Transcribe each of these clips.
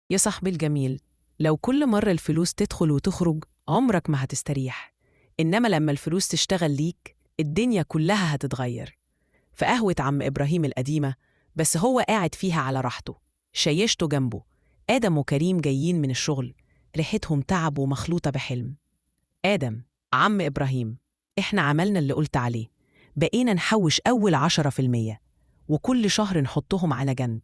يا صاحبي الجميل، لو كل مرة الفلوس تدخل وتخرج عمرك ما هتستريح. إنما لما الفلوس تشتغل ليك الدنيا كلها هتتغير. في قهوة عم إبراهيم القديمة، بس هو قاعد فيها على راحته، شيشته جنبه آدم وكريم جايين من الشغل، ريحتهم تعب ومخلوطة بحلم. آدم: عم إبراهيم، إحنا عملنا اللي قلت عليه، بقينا نحوش أول 10% وكل شهر نحطهم على جنب.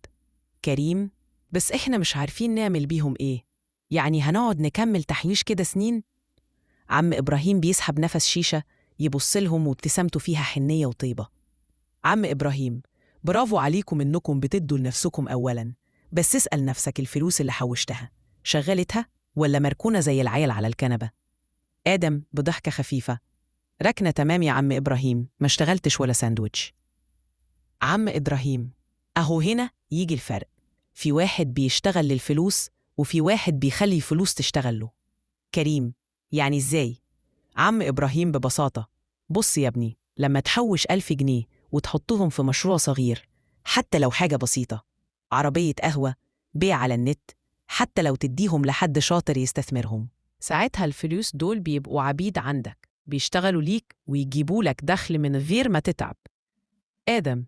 كريم: بس إحنا مش عارفين نعمل بيهم إيه، يعني هنقعد نكمل تحويش كده سنين؟ عم إبراهيم بيسحب نفس شيشة، يبص لهم وابتسامته فيها حنية وطيبة. عم إبراهيم: برافو عليكم إنكم بتدوا لنفسكم أولاً، بس اسأل نفسك الفلوس اللي حوشتها شغلتها ولا مركونة زي العيال على الكنبة؟ آدم بضحكة خفيفة: ركنة تمام يا عم إبراهيم، ما اشتغلتش ولا ساندويتش. عم إبراهيم: أهو هنا يجي الفرق، في واحد بيشتغل للفلوس وفي واحد بيخلي الفلوس تشتغل له. كريم: يعني إزاي؟ عم إبراهيم ببساطة: بص يا ابني، لما تحوش 1000 جنيه وتحطهم في مشروع صغير، حتى لو حاجة بسيطة، عربية قهوة، بيع على النت، حتى لو تديهم لحد شاطر يستثمرهم، ساعتها الفلوس دول بيبقوا عبيد عندك، بيشتغلوا ليك ويجيبوا لك دخل من غير ما تتعب. آدم: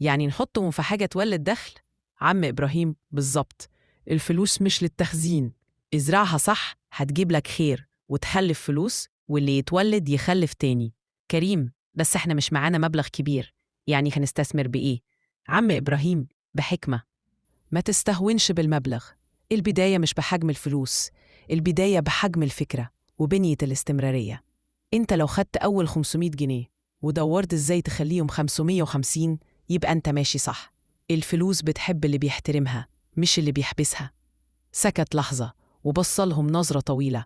يعني نحطهم في حاجة تولد دخل؟ عم إبراهيم: بالظبط، الفلوس مش للتخزين، ازرعها صح هتجيب لك خير وتخلف فلوس، واللي يتولد يخلف تاني. كريم: بس احنا مش معانا مبلغ كبير، يعني هنستثمر بإيه؟ عم إبراهيم بحكمة: ما تستهونش بالمبلغ، البداية مش بحجم الفلوس، البداية بحجم الفكرة وبنية الاستمرارية. انت لو خدت أول 500 جنيه ودورت ازاي تخليهم 550، يبقى انت ماشي صح. الفلوس بتحب اللي بيحترمها مش اللي بيحبسها. سكت لحظة وبصلهم نظرة طويلة: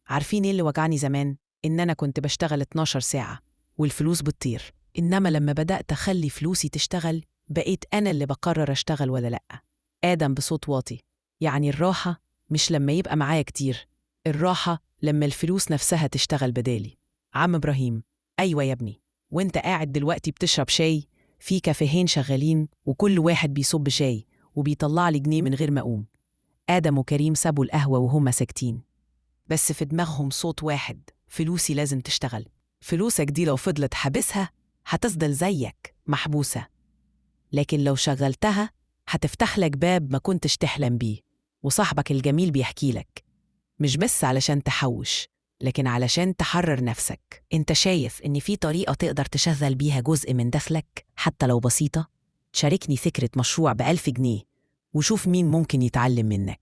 عارفين ايه اللي وجعني زمان؟ إن أنا كنت بشتغل 12 ساعة والفلوس بتطير، إنما لما بدأت أخلي فلوسي تشتغل بقيت أنا اللي بقرر أشتغل ولا لأ. آدم بصوت واطي: يعني الراحة مش لما يبقى معايا كتير، الراحة لما الفلوس نفسها تشتغل بدالي. عم إبراهيم: أيوة يا ابني، وانت قاعد دلوقتي بتشرب شاي في كافيهين شغالين وكل واحد بيصب شاي وبيطلع لي جنيه من غير ما أقوم. آدم وكريم سابوا القهوة وهم ساكتين، بس في دماغهم صوت واحد: فلوسي لازم تشتغل. فلوسك دي لو فضلت حابسها هتفضل زيك محبوسة، لكن لو شغلتها هتفتح لك باب ما كنتش تحلم بيه. وصاحبك الجميل بيحكي لك: مش بس علشان تحوش، لكن علشان تحرر نفسك. انت شايف ان في طريقة تقدر تشغل بيها جزء من دخلك حتى لو بسيطة؟ شاركني فكرة مشروع ب1000 جنيه وشوف مين ممكن يتعلم منك.